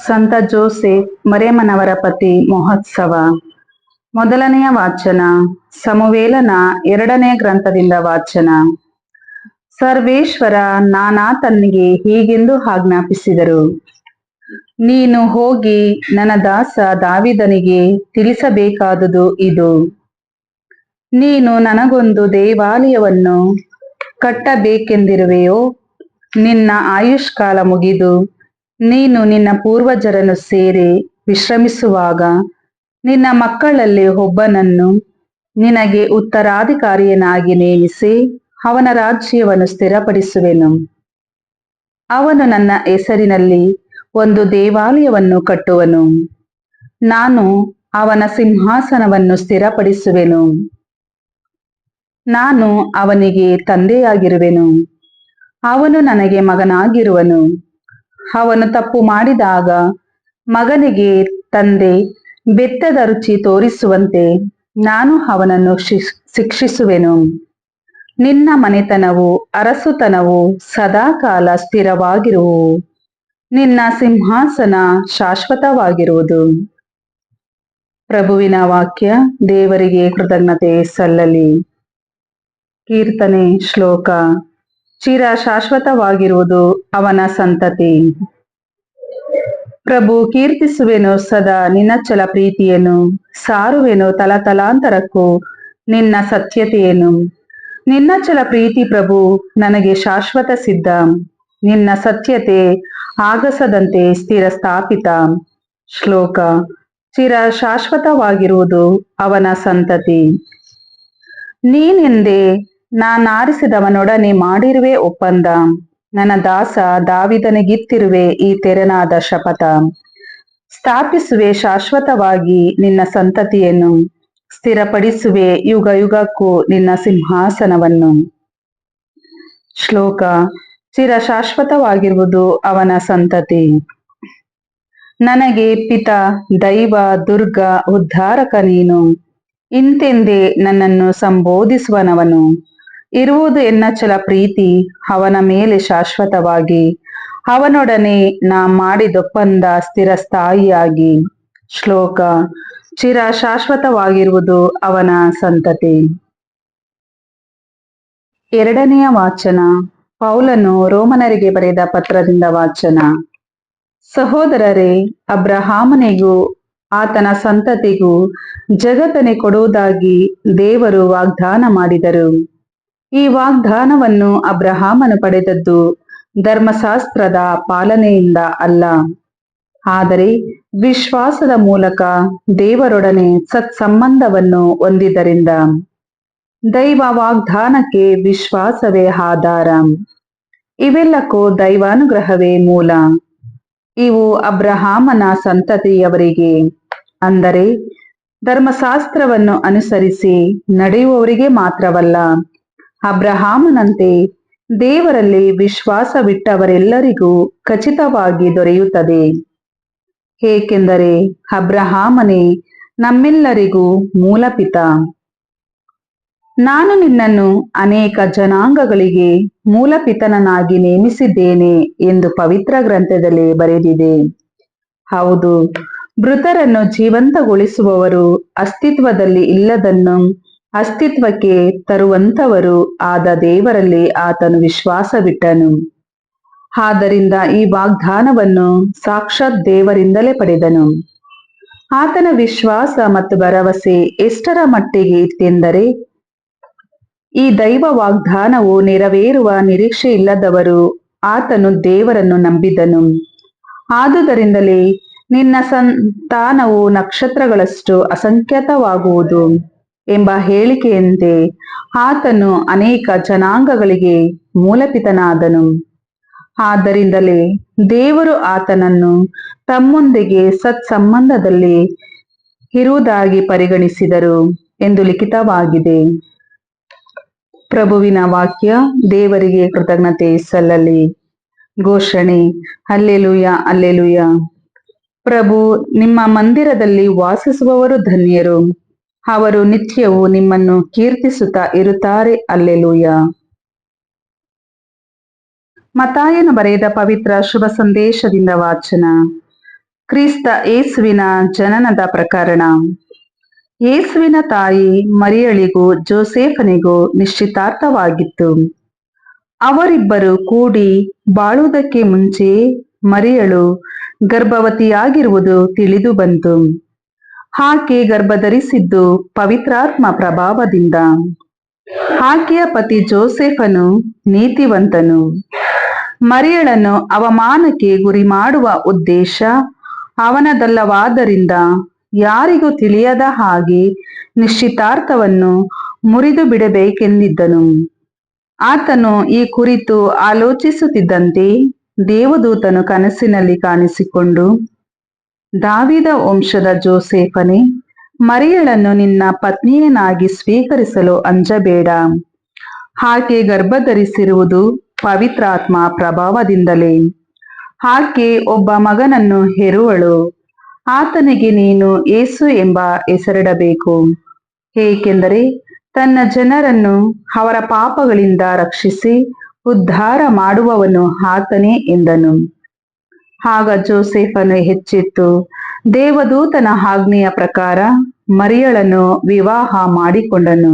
ಸಂತ ಜೋಸೆಫ್ ಮರೇಮನವರ ಪತಿ ಮಹೋತ್ಸವ. ಮೊದಲನೆಯ ವಾಚನ ಸಮುವೇಲನ 2ನೇ ಗ್ರಂಥದಿಂದ ವಾಚನ. ಸರ್ವೇಶ್ವರ ನಾನಾತನಿಗೆ ಹೀಗೆಂದು ಆಜ್ಞಾಪಿಸಿದರು, ನೀನು ಹೋಗಿ ನನ್ನ ದಾಸ ದಾವಿದನಿಗೆ ತಿಳಿಸಬೇಕಾದುದು ಇದು. ನೀನು ನನಗೊಂದು ದೇವಾಲಯವನ್ನು ಕಟ್ಟಬೇಕೆಂದಿರುವೆಯೋ? ನಿನ್ನ ಆಯುಷ್ಕಾಲ ಮುಗಿದು ನೀನು ನಿನ್ನ ಪೂರ್ವಜರನ್ನು ಸೇರಿ ವಿಶ್ರಮಿಸುವಾಗ ನಿನ್ನ ಮಕ್ಕಳಲ್ಲಿ ಒಬ್ಬನನ್ನು ನಿನಗೆ ಉತ್ತರಾಧಿಕಾರಿಯನ್ನಾಗಿ ನೇಮಿಸಿ ಅವನ ರಾಜ್ಯವನ್ನು ಸ್ಥಿರಪಡಿಸುವೆನು. ಅವನು ನನ್ನ ಹೆಸರಿನಲ್ಲಿ ಒಂದು ದೇವಾಲಯವನ್ನು ಕಟ್ಟುವನು. ನಾನು ಅವನ ಸಿಂಹಾಸನವನ್ನು ಸ್ಥಿರಪಡಿಸುವೆನು. ನಾನು ಅವನಿಗೆ ತಂದೆಯಾಗಿರುವೆನು, ಅವನು ನನಗೆ ಮಗನಾಗಿರುವನು. ಅವನು ತಪ್ಪು ಮಾಡಿದಾಗ ಮಗನಿಗೆ ತಂದೆ ಬೆತ್ತದ ರುಚಿ ತೋರಿಸುವಂತೆ ನಾನು ಅವನನ್ನು ಶಿಕ್ಷಿಸುವೆನು. ನಿನ್ನ ಮನೆತನವು ಅರಸುತನವು ಸದಾಕಾಲ ಸ್ಥಿರವಾಗಿರುವು, ನಿನ್ನ ಸಿಂಹಾಸನ ಶಾಶ್ವತವಾಗಿರುವುದು. ಪ್ರಭುವಿನ ವಾಕ್ಯ. ದೇವರಿಗೆ ಕೃತಜ್ಞತೆ ಸಲ್ಲಲಿ. ಕೀರ್ತನೆ ಶ್ಲೋಕ. ಚಿರ ಶಾಶ್ವತವಾಗಿರುವುದು ಅವನ ಸಂತತಿ. ಪ್ರಭು, ಕೀರ್ತಿಸುವೆನು ಸದಾ ನಿನ್ನಚ್ಚಲ ಪ್ರೀತಿಯನ್ನು, ಸಾರುವೆನು ತಲತಲಾಂತರಕ್ಕೂ ನಿನ್ನ ಸತ್ಯತೆಯನ್ನು. ನಿನ್ನಚ್ಚಲ ಪ್ರೀತಿ ಪ್ರಭು ನನಗೆ ಶಾಶ್ವತ ಸಿದ್ಧ, ನಿನ್ನ ಸತ್ಯತೆ ಆಗಸದಂತೆ ಸ್ಥಿರ ಸ್ಥಾಪಿತ. ಶ್ಲೋಕ. ಚಿರ ಶಾಶ್ವತವಾಗಿರುವುದು ಅವನ ಸಂತತಿ. ನೀನೆಂದೇ ನಾನಾರಿಸಿದವನೊಡನೆ ಮಾಡಿರುವೆ ಒಪ್ಪಂದ, ನನ್ನ ದಾಸ ದಾವಿದನಿಗಿತ್ತಿರುವೆ ಈ ತೆರನಾದ ಶಪಥ. ಸ್ಥಾಪಿಸುವೆ ಶಾಶ್ವತವಾಗಿ ನಿನ್ನ ಸಂತತಿಯನ್ನು, ಸ್ಥಿರಪಡಿಸುವೆ ಯುಗ ಯುಗಕ್ಕೂ ನಿನ್ನ ಸಿಂಹಾಸನವನ್ನು. ಶ್ಲೋಕ. ಚಿರ ಶಾಶ್ವತವಾಗಿರುವುದು ಅವನ ಸಂತತಿ. ನನಗೆ ಪಿತ, ದೈವ, ದುರ್ಗ, ಉದ್ಧಾರಕ ನೀನು, ಇಂತೆಂದೇ ನನ್ನನ್ನು ಸಂಬೋಧಿಸುವನವನು. ಇರುವುದು ಎನ್ನಚಲ ಪ್ರೀತಿ ಅವನ ಮೇಲೆ ಶಾಶ್ವತವಾಗಿ, ಅವನೊಡನೆ ನಾ ಮಾಡಿದೊಪ್ಪಂದ ಸ್ಥಿರಸ್ಥಾಯಿಯಾಗಿ. ಶ್ಲೋಕ. ಚಿರ ಶಾಶ್ವತವಾಗಿರುವುದು ಅವನ ಸಂತತಿ. 2ನೆಯ ವಾಚನ ಪೌಲನು ರೋಮನರಿಗೆ ಬರೆದ ಪತ್ರದಿಂದ ವಾಚನ. ಸಹೋದರರೇ, ಅಬ್ರಹಾಮನಿಗೂ ಆತನ ಸಂತತಿಗೂ ಜಗತ್ತನ್ನೇ ಕೊಡುವುದಾಗಿ ದೇವರು ವಾಗ್ದಾನ ಮಾಡಿದರು. ಈ ವಾಗ್ದಾನವನ್ನು ಅಬ್ರಹಾಮನು ಪಡೆದದ್ದು ಧರ್ಮಶಾಸ್ತ್ರದ ಪಾಲನೆಯಿಂದ ಅಲ್ಲ, ಆದರೆ ವಿಶ್ವಾಸದ ಮೂಲಕ ದೇವರೊಡನೆ ಸತ್ಸಂಬಂಧವನ್ನು ಹೊಂದಿದ್ದರಿಂದ. ದೈವ ವಾಗ್ದಾನಕ್ಕೆ ವಿಶ್ವಾಸವೇ ಆಧಾರ, ಇವೆಲ್ಲಕ್ಕೂ ದೈವಾನುಗ್ರಹವೇ ಮೂಲ. ಇವು ಅಬ್ರಹಾಮನ ಸಂತತಿಯವರಿಗೆ, ಅಂದರೆ ಧರ್ಮಶಾಸ್ತ್ರವನ್ನು ಅನುಸರಿಸಿ ನಡೆಯುವವರಿಗೆ ಮಾತ್ರವಲ್ಲ, ಅಬ್ರಹಾಮನಂತೆ ದೇವರಲ್ಲಿ ವಿಶ್ವಾಸವಿಟ್ಟವರೆಲ್ಲರಿಗೂ ಖಚಿತವಾಗಿ ದೊರೆಯುತ್ತದೆ. ಏಕೆಂದರೆ ಅಬ್ರಹಾಮನೇ ನಮ್ಮೆಲ್ಲರಿಗೂ ಮೂಲಪಿತ. ನಾನು ನಿನ್ನನ್ನು ಅನೇಕ ಜನಾಂಗಗಳಿಗೆ ಮೂಲಪಿತನನ್ನಾಗಿ ನೇಮಿಸಿದ್ದೇನೆ ಎಂದು ಪವಿತ್ರ ಗ್ರಂಥದಲ್ಲಿ ಬರೆದಿದೆ. ಹೌದು, ಮೃತರನ್ನು ಜೀವಂತಗೊಳಿಸುವವರು, ಅಸ್ತಿತ್ವದಲ್ಲಿ ಇಲ್ಲದನ್ನು ಅಸ್ತಿತ್ವಕ್ಕೆ ತರುವಂತವರು ಆದ ದೇವರಲ್ಲಿ ಆತನು ವಿಶ್ವಾಸವಿಟ್ಟನು. ಆದ್ದರಿಂದ ಈ ವಾಗ್ದಾನವನ್ನು ಸಾಕ್ಷಾತ್ ದೇವರಿಂದಲೇ ಪಡೆದನು. ಆತನ ವಿಶ್ವಾಸ ಮತ್ತು ಭರವಸೆ ಎಷ್ಟರ ಮಟ್ಟಿಗೆ ಇತ್ತೆಂದರೆ, ಈ ದೈವ ವಾಗ್ದಾನವು ನೆರವೇರುವ ನಿರೀಕ್ಷೆ ಇಲ್ಲದವರು ಆತನು ದೇವರನ್ನು ನಂಬಿದನು. ಆದುದರಿಂದಲೇ ನಿನ್ನ ಸಂತಾನವು ನಕ್ಷತ್ರಗಳಷ್ಟು ಅಸಂಖ್ಯಾತವಾಗುವುದು ಎಂಬ ಹೇಳಿಕೆಯಂತೆ ಆತನು ಅನೇಕ ಜನಾಂಗಗಳಿಗೆ ಮೂಲಪಿತನಾದನು. ಆದ್ದರಿಂದಲೇ ದೇವರು ಆತನನ್ನು ತಮ್ಮೊಂದಿಗೆ ಸತ್ಸಂಬಂಧದಲ್ಲಿ ಇರುವುದಾಗಿ ಪರಿಗಣಿಸಿದರು ಎಂದು ಲಿಖಿತವಾಗಿದೆ. ಪ್ರಭುವಿನ ವಾಕ್ಯ. ದೇವರಿಗೆ ಕೃತಜ್ಞತೆ ಸಲ್ಲಲಿ. ಘೋಷಣೆ. Hallelujah, hallelujah. ಪ್ರಭು, ನಿಮ್ಮ ಮಂದಿರದಲ್ಲಿ ವಾಸಿಸುವವರು ಧನ್ಯರು, ಅವರು ನಿತ್ಯವೂ ನಿಮ್ಮನ್ನು ಕೀರ್ತಿಸುತ್ತಾ ಇರುತ್ತಾರೆ. ಹಲ್ಲೆಲೂಯ. ಮತ್ತಾಯನು ಬರೆದ ಪವಿತ್ರ ಶುಭ ಸಂದೇಶದಿಂದ ವಾಚನ. ಕ್ರಿಸ್ತ ಯೇಸುವಿನ ಜನನದ ಪ್ರಕರಣ. ಯೇಸುವಿನ ತಾಯಿ ಮರಿಯಳಿಗೂ ಜೋಸೇಫನಿಗೂ ನಿಶ್ಚಿತಾರ್ಥವಾಗಿತ್ತು. ಅವರಿಬ್ಬರು ಕೂಡಿ ಬಾಳುವುದಕ್ಕೆ ಮುಂಚೆ ಮರಿಯಳು ಗರ್ಭವತಿಯಾಗಿರುವುದು ತಿಳಿದು ಬಂತು. ಆಕೆ ಗರ್ಭಧರಿಸಿದ್ದು ಪವಿತ್ರಾತ್ಮ ಪ್ರಭಾವದಿಂದ. ಆಕೆಯ ಪತಿ ಜೋಸೇಫನು ನೀತಿವಂತನು. ಮರಿಯಳನ್ನು ಅವಮಾನಕ್ಕೆ ಗುರಿ ಮಾಡುವ ಉದ್ದೇಶ ಅವನದಲ್ಲವಾದ್ದರಿಂದ ಯಾರಿಗೂ ತಿಳಿಯದ ಹಾಗೆ ನಿಶ್ಚಿತಾರ್ಥವನ್ನು ಮುರಿದು ಬಿಡಬೇಕೆಂದಿದ್ದನು. ಆತನು ಈ ಕುರಿತು ಆಲೋಚಿಸುತ್ತಿದ್ದಂತೆ ದೇವದೂತನು ಕನಸಿನಲ್ಲಿ ಕಾಣಿಸಿಕೊಂಡು, ದಾವೀದ ವಂಶದ ಜೋಸೇಫನೇ, ಮರಿಯಳನ್ನು ನಿನ್ನ ಪತ್ನಿಯನ್ನಾಗಿ ಸ್ವೀಕರಿಸಲು ಅಂಜಬೇಡ. ಆಕೆ ಗರ್ಭಧರಿಸಿರುವುದು ಪವಿತ್ರಾತ್ಮ ಪ್ರಭಾವದಿಂದಲೇ. ಆಕೆ ಒಬ್ಬ ಮಗನನ್ನು ಹೆರುವಳು. ಆತನಿಗೆ ನೀನು ಯೇಸು ಎಂಬ ಹೆಸರಿಡಬೇಕು, ಏಕೆಂದರೆ ತನ್ನ ಜನರನ್ನು ಅವರ ಪಾಪಗಳಿಂದ ರಕ್ಷಿಸಿ ಉದ್ಧಾರ ಮಾಡುವವನು ಆತನೇ ಎಂದನು. ಆಗ ಜೋಸೇಫನು ಎಚ್ಚೆತ್ತು ದೇವದೂತನ ಆಜ್ಞೆಯ ಪ್ರಕಾರ ಮರಿಯಳನ್ನು ವಿವಾಹ ಮಾಡಿಕೊಂಡನು.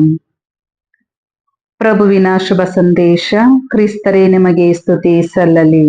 ಪ್ರಭುವಿನ ಶುಭ ಸಂದೇಶ. ಕ್ರಿಸ್ತರೇ ನಿಮಗೆ ಸ್ತುತಿ ಸಲ್ಲಲಿ.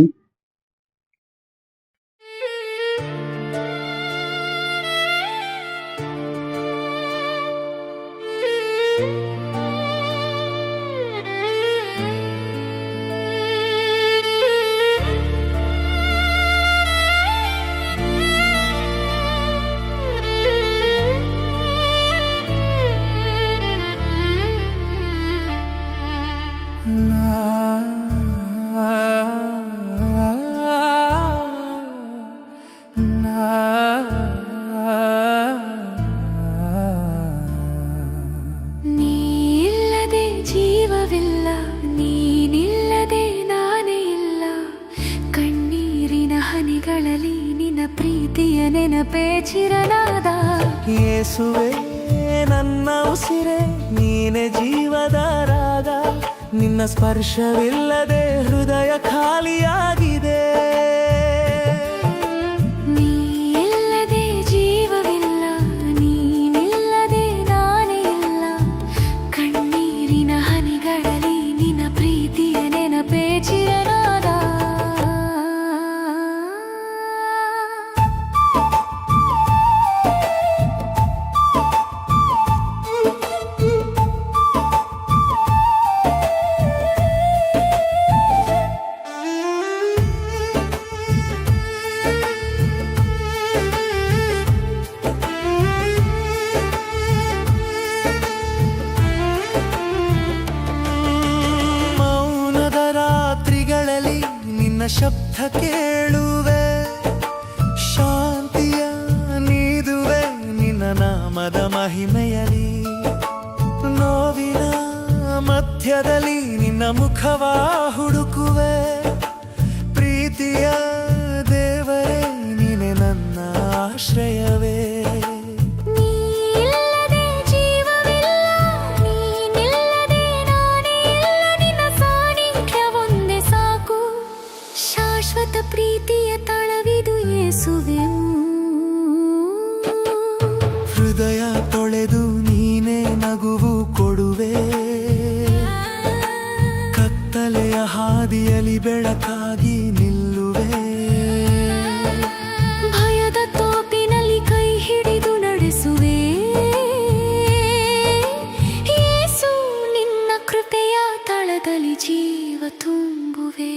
ಹನಿಗಳಲ್ಲಿ ನಿನ್ನ ಪ್ರೀತಿಯ ನೆನಪೇ ಚಿರನಾದ. ಯೇಸುವೆ ನನ್ನ ಉಸಿರೇ, ನೀನೆ ಜೀವದ ರಾಗ. ನಿನ್ನ ಸ್ಪರ್ಶವಿಲ್ಲದೆ ಹೃದಯ ಖಾಲಿಯಾಗಿದೆ. ನೀ ಇಲ್ಲದೆ ಜೀವವಿಲ್ಲ, ನೀನಿಲ್ಲದೆ ನಾನೇ ಇಲ್ಲ. ಕಣ್ಣೀರಿನ ಹನಿಗಳಲ್ಲಿ ನಿನ್ನ ಪ್ರೀತಿಯ ನೆನಪೇ ಚಿರನಾದ. ಶಬ್ದ ಕೇಳುವೆ, ಶಾಂತಿಯ ನೀಡುವೆ ನಿನ್ನ ನಾಮದ ಮಹಿಮೆಯಲಿ. ನೋವಿನ ಮಧ್ಯದಲ್ಲಿ ನಿನ್ನ ಮುಖವ ಹುಡುಕುವೆ. ಪ್ರೀತಿಯ ದೇವರೇ, ನೀನೆ ನನ್ನ ಆಶ್ರಯವೇ. ಪ್ರೀತಿಯ ತಳವಿದು ಯೇಸುವೆ. ಹೃದಯ ತೊಳೆದು ನೀನೇ ನಗುವು ಕೊಡುವೆ. ಕತ್ತಲೆಯ ಹಾದಿಯಲ್ಲಿ ಬೆಳಕಾಗಿ ನಿಲ್ಲುವೆ. ಭಯದ ತೋಪಿನಲ್ಲಿ ಕೈ ಹಿಡಿದು ನಡೆಸುವೆ. ಯೇಸು, ನಿನ್ನ ಕೃಪೆಯ ತಳದಲ್ಲಿ ಜೀವ ತುಂಬುವೆ.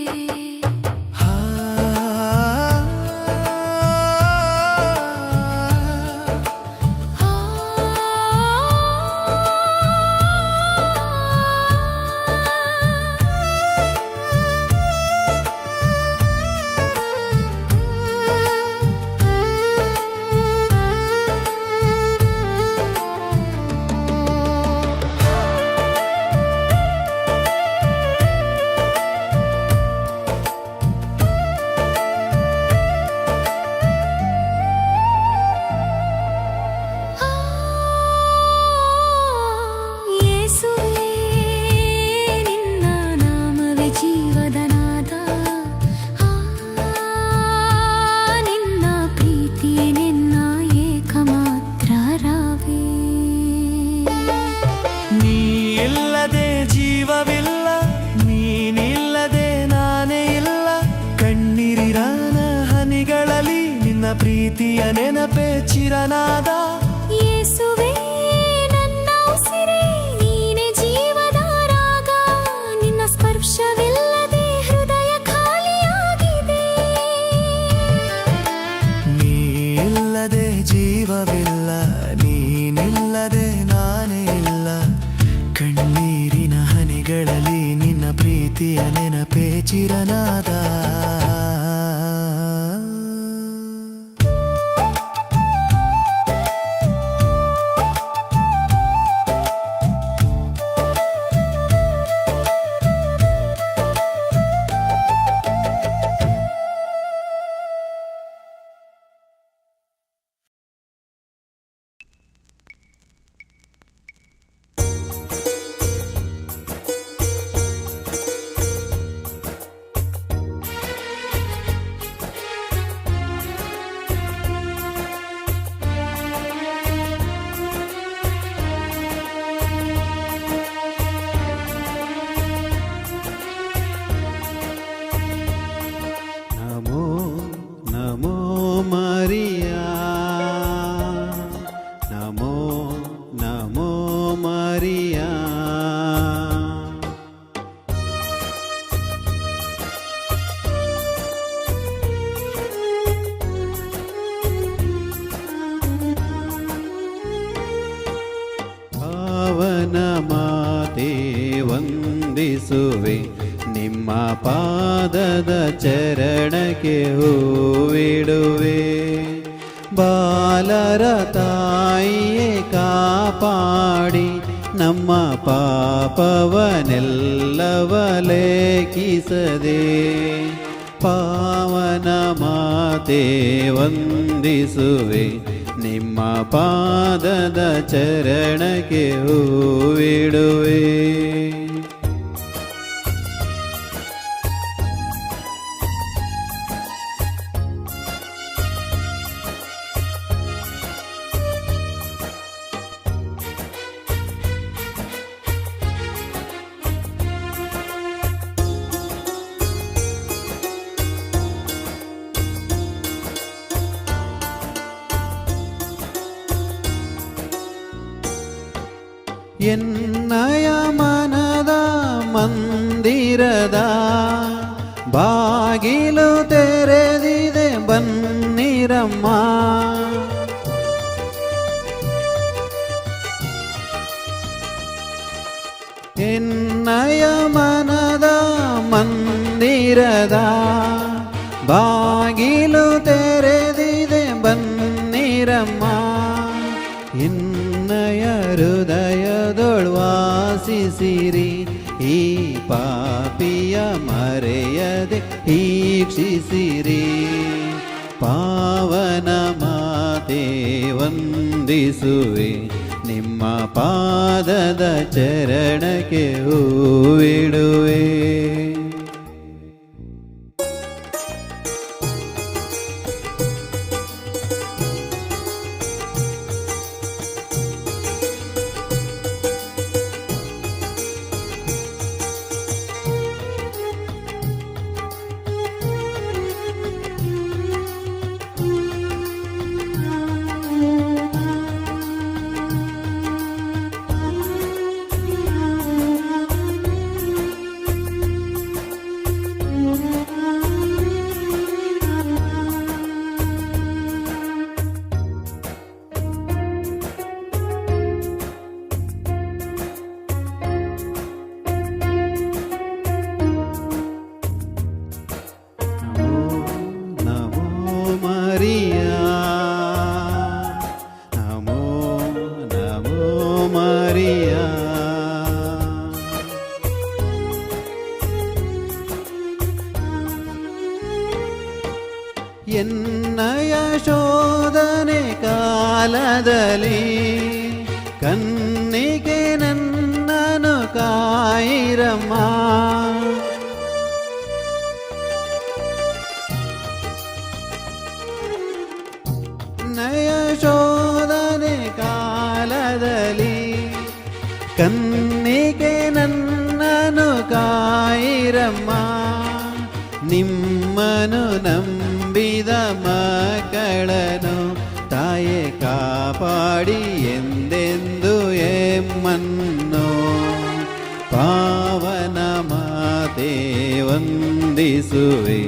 ನಿನ್ನ ಪ್ರೀತಿಯ ನೆನಪೇ ಚಿರನಾದ. ಯೇಸುವೇ ನನ್ನ ಉಸಿರೇ, ನೀನೆ ಜೀವದ ರಾಗ. ನಿನ್ನ ಸ್ಪರ್ಶವಿಲ್ಲದೆ ಹೃದಯ ಖಾಲಿಯಾಗಿದೆ. ನೀ ಇಲ್ಲದೆ ಜೀವವಿಲ್ಲ, ನೀನಿಲ್ಲದೆ ನಾನೇ ಇಲ್ಲ. ಕಣ್ಣೀರಿನ ಹನಿಗಳಲ್ಲಿ ನಿನ್ನ ಪ್ರೀತಿಯ ನೆನಪೇ ಚಿರನಾದ. ಪಾವನ ಮಾತೆ ವಂದಿಸುವೆ, ನಿಮ್ಮ ಪಾದದ ಚರಣಕ್ಕೆ ಹೂವಿಡುವೆ. ಬಾಲರ ತಾಯಿಯೇ ಕಾಪಾಡಿ ನಮ್ಮ ಪಾಪವನೆಲ್ಲವ ಲೇಖಿಸದೆ. ಪಾವನ ಮಾತೆ ವಂದಿಸುವೆ, ನಿಮ್ಮ ಪಾದದ ಚರಣಕ್ಕೆ ಹೂವಿಡುವೆ. ಎನ್ನಯ ಮನದ ಮಂದಿರದ ಬಾಗಿಲು ತೆರೆದಿದೆ, ಬನ್ನಿರಮ್ಮ. ಎನ್ನಯ ಮನದ ಮಂದಿರದ ಬಾಗಿಲು ತೆರೆದಿದೆ, ಬನ್ನಿರಮ್ಮ. ಇನ್ನಯ ಹೃದಯದೊಳ್ವಾಸಿಸಿರಿ, ಈ ಪಾಪಿಯ ಮರೆಯದೆ ಈಕ್ಷಿಸಿರಿ. ಪಾವನ ಮಾತೆ ವಂದಿಸುವೆ, ನಿಮ್ಮ ಪಾದದ ಚರಣಕ್ಕೆ ಹೂವಿಡುವೆ. ಎನ್ನಯ ಶೋಧನೆ ಕಾಲದಲ್ಲಿ ಕನ್ನಿಗೆ ನನ್ನನು ಕಾಯಿರಮ್ಮ. ನಯ ಶೋಧನೆ ಕಾಲದಲ್ಲಿ ಕನ್ನಿಗೆ ನನ್ನನು ಕಾಯಿರಮ್ಮ. ನಿಮ್ಮನು ನಂಬಿದ ಮಕ್ಕಳನು ತಾಯೇ ಕಾಪಾಡಿ ಎಂದೆಂದು ಎಮ್ಮನ್ನು. ಪಾವನ ಮಾತೆ ವಂದಿಸುವೆ,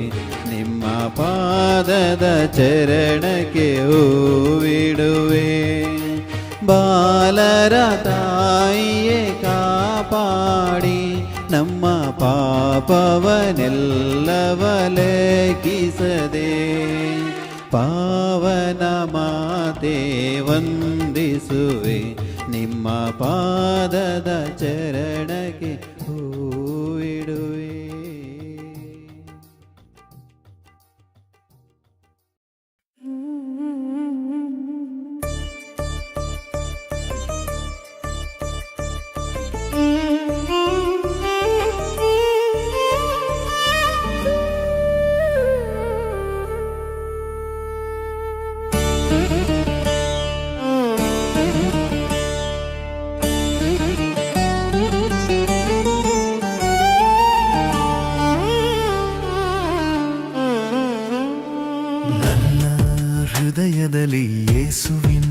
ನಿಮ್ಮ ಪಾದದ ಚರಣಕ್ಕೆ ಹೂವಿಡುವೆ. ಬಾಲರ ತಾಯಿಯೇ ಕಾಪಾಡಿ ನಮ್ಮ ಪಾಪವನೆಲ್ಲವ ಲೆಕ್ಕಿಸದೆ. ಪಾವನ ಮಾತೆ ವಂದಿಸುವೆ, ನಿಮ್ಮ ಪಾದದ ಚರಣಕ್ಕೆ ಹೂವಿಡುವೆ. ಹೃದಯದಲ್ಲಿ ಯೇಸುವಿನ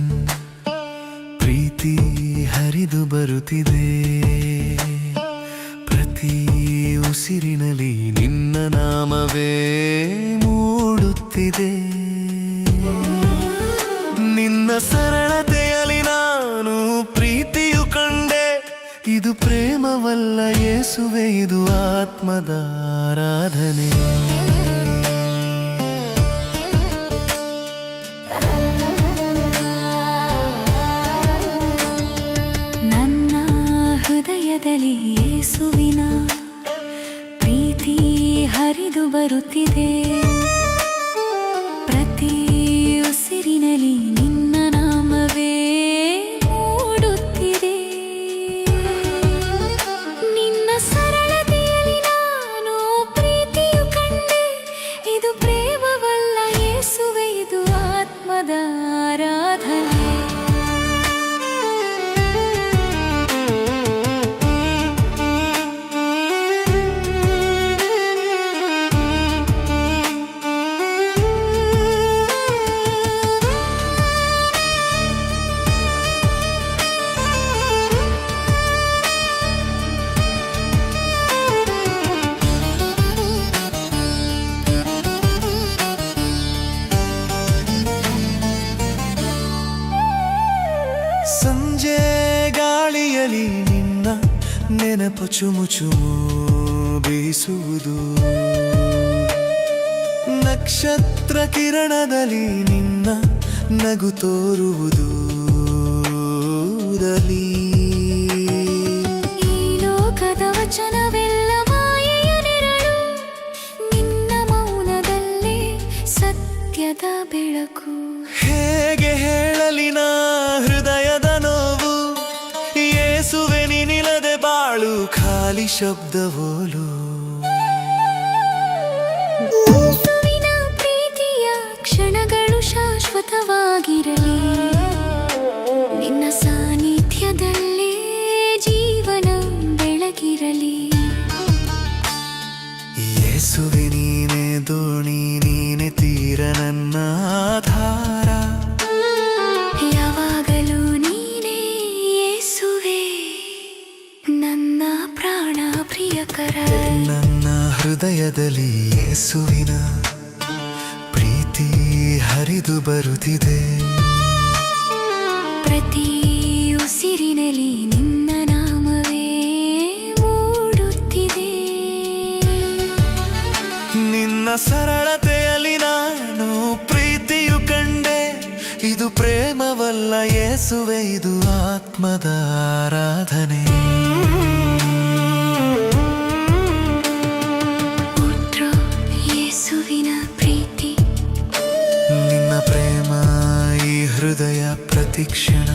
ಪ್ರೀತಿ ಹರಿದು ಬರುತ್ತಿದೆ. ಪ್ರತಿ ಉಸಿರಿನಲ್ಲಿ ನಿನ್ನ ನಾಮವೇ ಮೂಡುತ್ತಿದೆ. ನಿನ್ನ ಸರಳತೆಯಲ್ಲಿ ನಾನು ಪ್ರೀತಿಯು ಕಂಡೆ. ಇದು ಪ್ರೇಮವಲ್ಲ ಯೇಸುವೆ, ಇದು ಆತ್ಮದ ಆರಾಧನೆ. ಯೇಸುವಿನ ಪ್ರೀತಿ ಹರಿದು ಬರುತ್ತಿದೆ. ಪ್ರತಿ ಉಸಿರಿನಲ್ಲಿ ನಿನ್ನ ನಾಮವೇ ಮೂಡುತ್ತಿದೆ. ನಿನ್ನ ಸರಳತೆಯಲ್ಲಿ ನಾನು ಪ್ರೀತಿಯು ಕಂಡೆ. ಇದು ಪ್ರೇಮವಲ್ಲ ಯೇಸುವೆ, ಇದು ಆತ್ಮದ ಆರಾಧನೆ. ಸಂಜೆ ಗಾಳಿಯಲ್ಲಿ ನಿನ್ನ ನೆನಪು ಚುಮು ಚುಮು ಬೀಸುವುದು. ನಕ್ಷತ್ರ ಕಿರಣದಲ್ಲಿ ನಿನ್ನ ನಗು ತೋರುವುದು. ಈ ಲೋಕದ ವಚನವೆಲ್ಲ ಮಾಯೆಯ ನೆರಳು. ನಿನ್ನ ಮೌನದಲ್ಲೇ ಸತ್ಯದ ಬೆಳಕು. ಹೇಗೆ ಹೇಳಲಿ ನಾ ಹೃದಯದ ನೋವು. ಯೇಸುವೆ ನೀನಿಲ್ಲದೆ ಬಾಳು ಖಾಲಿ ಶಬ್ದವೋಲು. ಯೇಸುವಿನ ಪ್ರೀತಿಯ ಕ್ಷಣಗಳು ಶಾಶ್ವತವಾಗಿರಲಿ. ನಿನ್ನ ಸಾನ್ನಿಧ್ಯದಲ್ಲೇ ಜೀವನ ಬೆಳಗಿರಲಿ. ಯೇಸುವೆ ನೀನೇ ದೋಣಿ, ನೀನೆ ತೀರ, ನನ್ನ ಆಧಾರ. ಯಾವಾಗಲೂ ನೀನೇ ಯೇಸುವೆ, ನನ್ನ ಪ್ರಾಣ ಪ್ರಿಯಕರ. ನನ್ನ ಹೃದಯದಲ್ಲಿ ಯೇಸುವಿನ ಪ್ರೀತಿ ಹರಿದು ಬರುತ್ತಿದೆ. ಪ್ರತಿ ಉಸಿರಿನಲ್ಲಿ ನಿನ್ನ ನಾಮವೇ ಮೂಡುತ್ತಿದೆ. ನಿನ್ನ ಸರಳತೆಯಲ್ಲಿ ನಾನು ಪ್ರೀತಿಯು ಕಂಡೆ. ಇದು ಪ್ರೇಮವಲ್ಲ ಯೇಸುವೆ, ಇದು ಆತ್ಮದ ಆರಾಧನೆ. ಪುತ್ರ ಯೇಸುವಿನ ಪ್ರೀತಿ, ನಿನ್ನ ಪ್ರೇಮ ಈ ಹೃದಯ ಪ್ರತಿಕ್ಷಣ